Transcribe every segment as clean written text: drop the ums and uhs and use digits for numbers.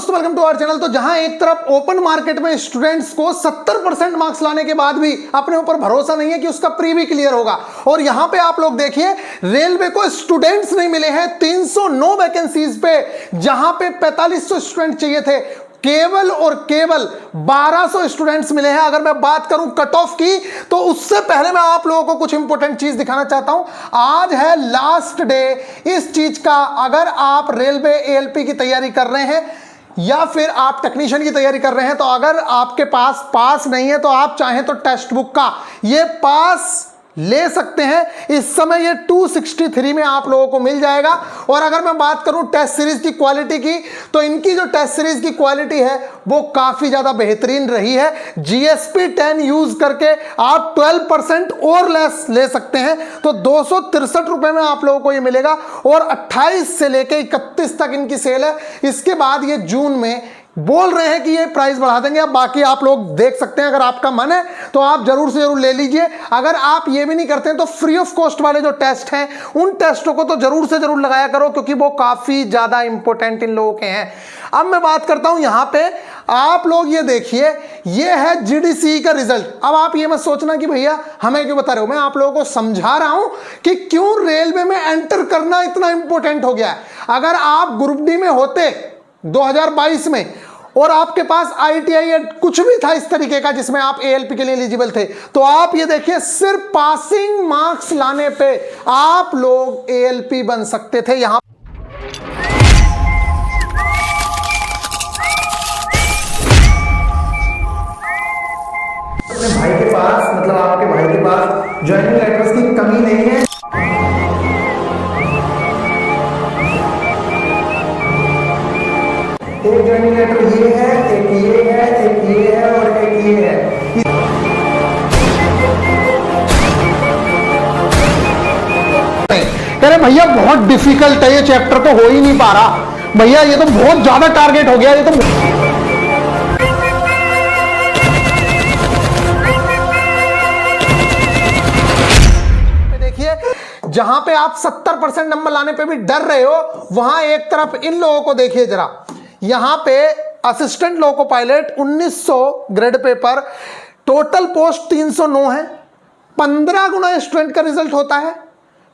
दोस्तों, welcome to our channel. तो जहां एक तरफ ओपन मार्केट में स्टूडेंट्स को 70% मार्क्स लाने के बाद भी अपने ऊपर भरोसा नहीं है कि उसका प्री भी क्लियर होगा, और यहां पे आप लोग देखिए रेलवे को स्टूडेंट्स नहीं मिले हैं 309 वैकेंसीज पे, जहां पे 4500 स्टूडेंट चाहिए थे, केवल और केवल 1200 स्टूडेंट्स मिले हैं। अगर मैं बात करूं कट ऑफ की, तो उससे पहले मैं आप लोगों को कुछ इंपॉर्टेंट चीज दिखाना चाहता हूं। आज है लास्ट डे इस चीज का। अगर आप रेलवे एएलपी की तैयारी कर रहे हैं या फिर आप टेक्नीशियन की तैयारी कर रहे हैं, तो अगर आपके पास नहीं है तो आप चाहें तो टेक्स्ट बुक का ये पास ले सकते हैं। इस समय ये 263 में आप लोगों को मिल जाएगा। और अगर मैं बात करूं टेस्ट सीरीज की क्वालिटी की, तो इनकी जो टेस्ट सीरीज की क्वालिटी है वो काफी ज्यादा बेहतरीन रही है। GSP 10 यूज करके आप 12% और लेस ले सकते हैं, तो 263 रुपए में आप लोगों को ये मिलेगा। और 28 से लेके 31 तक इनकी सेल है। इसके बाद ये जून में बोल रहे हैं कि ये प्राइस बढ़ा देंगे। अब बाकी आप लोग देख सकते हैं, अगर आपका मन है तो आप जरूर से जरूर ले लीजिए। अगर आप ये भी नहीं करते हैं तो फ्री ऑफ कॉस्ट वाले जो टेस्ट हैं उन टेस्टों को तो जरूर से जरूर लगाया करो, क्योंकि वो काफी ज्यादा इंपॉर्टेंट इन लोगों के हैं। अब मैं बात करता हूं यहां पे, आप लोग ये देखिए, ये है GDCE का रिजल्ट। अब आप ये मत सोचना कि भैया हमें क्यों बता रहे हो, मैं आप लोगों को समझा रहा हूं कि क्यों रेलवे में एंटर करना इतना इंपॉर्टेंट हो गया है। अगर आप ग्रुप डी में होते 2022 में और आपके पास ITI कुछ भी था इस तरीके का जिसमें आप ALP के लिए एलिजिबल थे, तो आप ये देखिए सिर्फ पासिंग मार्क्स लाने पे आप लोग ALP बन सकते थे। यहां अपने भाई के पास, मतलब आपके भाई के पास ज्वाइनिंग लेटर्स की कमी नहीं है। एक ज्वाइनिंग लेटर ये है, एक ये है, एक ये है और एक ये है। कह रहे भैया बहुत डिफिकल्ट है ये चैप्टर, तो हो ही नहीं पा रहा भैया, ये तो बहुत ज्यादा टारगेट हो गया, ये तो देखिए जहां पे आप 70% नंबर लाने पे भी डर रहे हो, वहां एक तरफ इन लोगों को देखिए जरा। यहां पे assistant loco pilot 1900 grade paper, total post 309 है। 15 गुना स्टूडेंट का रिजल्ट होता है,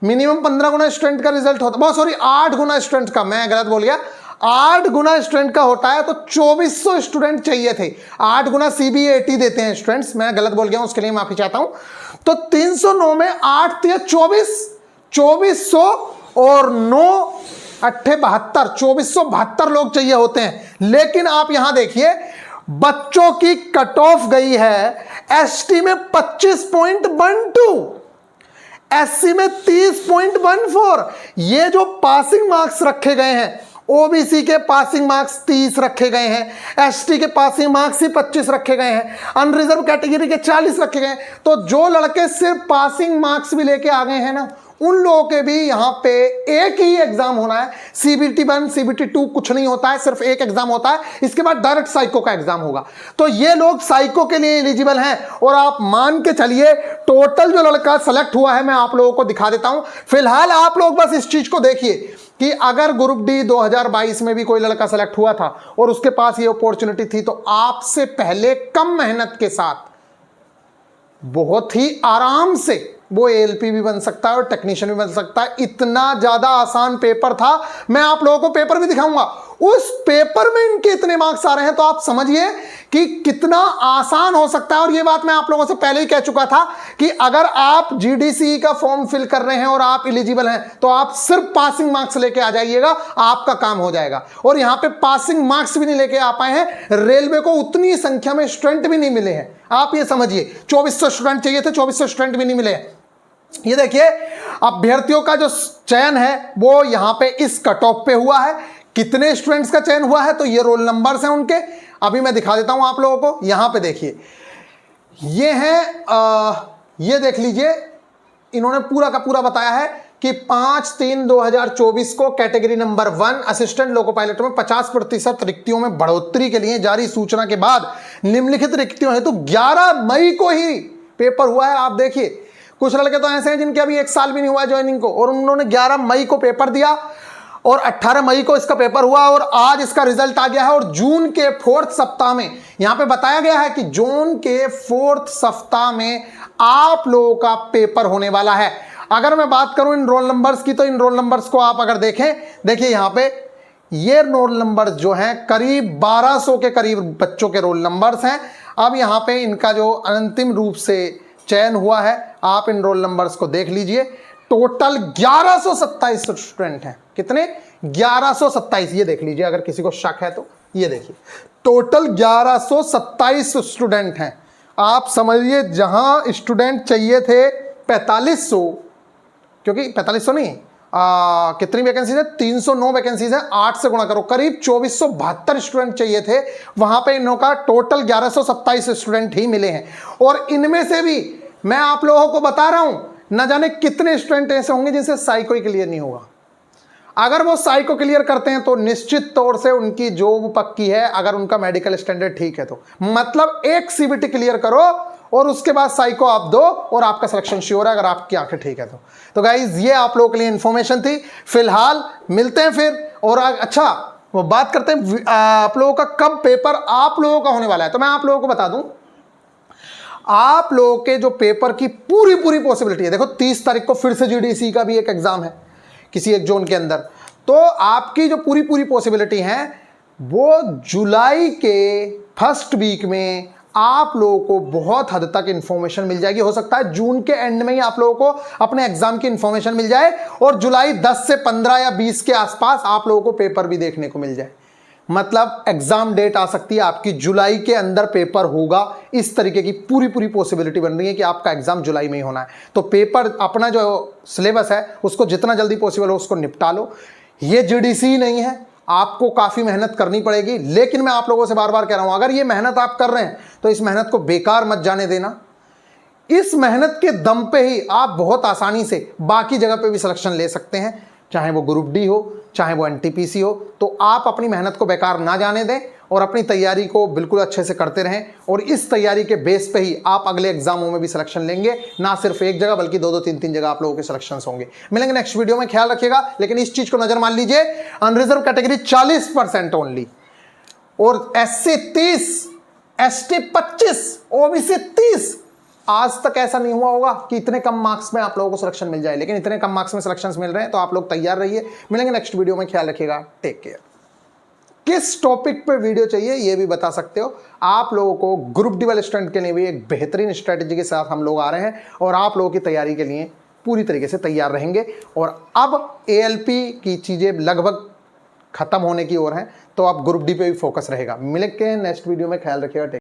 मिनिमम 15 गुना स्टूडेंट का रिजल्ट होता है, बहुत सॉरी 8 गुना स्टूडेंट का, मैं गलत बोल गया, 8 गुना स्टूडेंट का होता है। तो 2400 स्टूडेंट चाहिए थे। 8 गुना CBA80 देते हैं स्टूडेंट्स, मैं गलत बोल गया हूं, उसके लिए माफी चाहता हूं। तो 309 में 8 या 2400 और 9 8 72, 2472 लोग चाहिए होते हैं। लेकिन आप यहां देखिए बच्चों की कट ऑफ गई है ST में 25.12, SC में 30.14। ये जो पासिंग मार्क्स रखे गए हैं, OBC के पासिंग मार्क्स 30 रखे गए हैं, ST के पासिंग मार्क्स ही 25 रखे गए हैं, अनरिजर्व कैटेगरी के 40 रखे गए हैं। तो जो लड़के सिर्फ पासिंग मार्क्स भी लेके आ गए हैं ना, उन लोगों के भी यहां पे एक ही एग्जाम होना है। CBT 1 CBT 2 कुछ नहीं होता है, सिर्फ एक एग्जाम होता है। इसके बाद डायरेक्ट साइको का एग्जाम होगा। तो ये लोग साइको के लिए एलिजिबल हैं। और आप मान के चलिए टोटल जो लड़का सेलेक्ट हुआ है, मैं आप लोगों को दिखा देता हूं। फिलहाल आप लोग बस इस चीज को देखिए कि अगर ग्रुप डी 2022 में भी कोई लड़का सेलेक्ट हुआ था और उसके पास ये अपॉर्चुनिटी थी, तो आपसे पहले कम मेहनत के साथ बहुत ही आराम से वो ALP भी बन सकता है और टेक्नीशियन भी बन सकता है। इतना ज्यादा आसान पेपर था। मैं आप लोगों को पेपर भी दिखाऊंगा। उस पेपर में इनके इतने मार्क्स आ रहे हैं, तो आप समझिए कि कितना आसान हो सकता है। और ये बात मैं आप लोगों से पहले ही कह चुका था कि अगर आप GDCE का फॉर्म फिल कर रहे हैं और आप एलिजिबल हैं, तो आप सिर्फ पासिंग मार्क्स लेके आ जाइएगा, आपका काम हो जाएगा। और यहां पे पासिंग मार्क्स भी नहीं लेके आ पाए हैं, रेलवे को उतनी संख्या में स्टूडेंट भी नहीं मिले हैं। आप ये समझिए 2400 स्टूडेंट चाहिए थे, 2400 स्टूडेंट भी नहीं मिले हैं। ये देखिए अभ्यर्थियों का जो चयन है वो यहां पे इस कट ऑफ पे हुआ है। कितने स्टूडेंट्स का चयन हुआ है, तो ये रोल नंबर्स हैं उनके। अभी मैं दिखा देता हूं आप लोगों को। यहां पे देखिए ये है, ये देख लीजिए, इन्होंने पूरा का पूरा बताया है कि 5/3/2024 को category number 1 assistant loco pilot में 50% रिक्तियों में बढ़ोतरी के लिए जारी सूचना के बाद निम्नलिखित रिक्तियों हेतु 11 मई को ही पेपर हुआ है। आप देखिए कुछ लड़के तो ऐसे हैं जिनके अभी 1 साल भी नहीं हुआ ज्वाइनिंग को, और उन्होंने 11 मई को पेपर दिया। और 18 मई को इसका पेपर हुआ और आज इसका रिजल्ट आ गया है। और जून के 4th सप्ताह में यहां पे बताया गया है कि जून के 4th सप्ताह में आप लोगों का पेपर होने वाला है। अगर मैं बात करूं इन रोल नंबर्स की, तो इन रोल नंबर्स को आप अगर देखें, देखिए यहां पे ये रोल नंबर जो हैं करीब 1200 के करीब बच्चों के रोल नंबर्स हैं। अब यहां पे इनका जो अंतिम रूप से चयन हुआ है, आप इन रोल नंबर्स को देख लीजिए। टोटल 1127 स्टूडेंट हैं। कितने? 1127। ये देख लीजिए, अगर किसी को शक है तो ये देखिए, टोटल 1127 स्टूडेंट हैं। आप समझिए, जहां स्टूडेंट चाहिए थे 4500, क्योंकि 4500 नहीं, कितनी वैकेंसीज है? 309 वैकेंसीज है। 8 से गुणा करो, करीब 2472 स्टूडेंट चाहिए थे। वहां पे इन लोगों का टोटल 1127 स्टूडेंट ही मिले हैं। और इनमें से भी मैं आप लोगों को बता रहा हूं, न जाने कितने स्टूडेंट ऐसे होंगे जिनसे साइको ही क्लियर नहीं होगा। अगर वो साइको क्लियर करते हैं तो निश्चित तौर से उनकी जॉब पक्की है, अगर उनका मेडिकल स्टैंडर्ड ठीक है तो। मतलब एक सीबीटी क्लियर करो और उसके बाद साइको आप दो और आपका सिलेक्शन श्योर है, अगर आपकी आंखें ठीक है तो गाइज ये आप लोगों के लिए इंफॉर्मेशन थी। फिलहाल मिलते हैं फिर, और अच्छा वो बात करते हैं आप लोगों का कब पेपर आप लोगों का होने वाला है। तो मैं आप लोगों को बता दूं, आप लोगों के जो पेपर की पूरी पॉसिबिलिटी है, देखो 30 तारीख को फिर से जीडीसी का भी एक एग्जाम है किसी एक जोन के अंदर। तो आपकी जो पूरी पॉसिबिलिटी है वो जुलाई के फर्स्ट वीक में आप लोगों को बहुत हद तक इंफॉर्मेशन मिल जाएगी। हो सकता है जून के एंड में ही आप लोगों को अपने एग्जाम की इंफॉर्मेशन मिल जाए और जुलाई 10 से 15 या 20 के आसपास आप लोगों को पेपर भी देखने को मिल जाए। मतलब एग्जाम डेट आ सकती है आपकी जुलाई के अंदर पेपर होगा। इस तरीके की पूरी पॉसिबिलिटी बन रही है कि आपका एग्जाम जुलाई में ही होना है। तो पेपर अपना जो सिलेबस है उसको जितना जल्दी पॉसिबल हो उसको निपटा लो। ये जीडीसी नहीं है, आपको काफी मेहनत करनी पड़ेगी, लेकिन मैं आप लोगों से बार बार कह रहा हूं, अगर ये मेहनत आप कर रहे हैं तो इस मेहनत को बेकार मत जाने देना। इस मेहनत के दम पे ही आप बहुत आसानी से बाकी जगह पे भी सिलेक्शन ले सकते हैं, चाहे वो ग्रुप डी हो, चाहे वो एनटीपीसी हो। तो आप अपनी मेहनत को बेकार ना जाने दें और अपनी तैयारी को बिल्कुल अच्छे से करते रहें। और इस तैयारी के बेस पे ही आप अगले एग्जामों में भी सिलेक्शन लेंगे, ना सिर्फ एक जगह बल्कि 2-2, 3-3 जगह आप लोगों के सिलेक्शन होंगे। मिलेंगे नेक्स्ट वीडियो में, ख्याल रखिएगा। लेकिन इस चीज को नजर मान लीजिए, अनरिजर्व कैटेगरी 40% ओनली, और SC 30, ST 25, OBC 30। आज तक ऐसा नहीं हुआ होगा कि इतने कम मार्क्स में आप लोगों को सिलेक्शन मिल जाए, लेकिन इतने कम मार्क्स में सिलेक्शंस मिल रहे हैं। तो आप लोग तैयार रहिए। मिलेंगे नेक्स्ट वीडियो में, ख्याल रखिएगा। Take care. किस टॉपिक पे वीडियो चाहिए ये भी बता सकते हो। आप लोगों को ग्रुप डी वाले स्टूडेंट के लिए भी एक बेहतरीन स्ट्रेटेजी के साथ हम लोग आ रहे हैं और आप लोगों की तैयारी के लिए पूरी तरीके से तैयार रहेंगे। और अब ALP की चीज़ें लगभग खत्म होने की ओर हैं, तो अब ग्रुप डी पे भी फोकस रहेगा। मिलेंगे नेक्स्ट वीडियो में, ख्याल रखिएगा।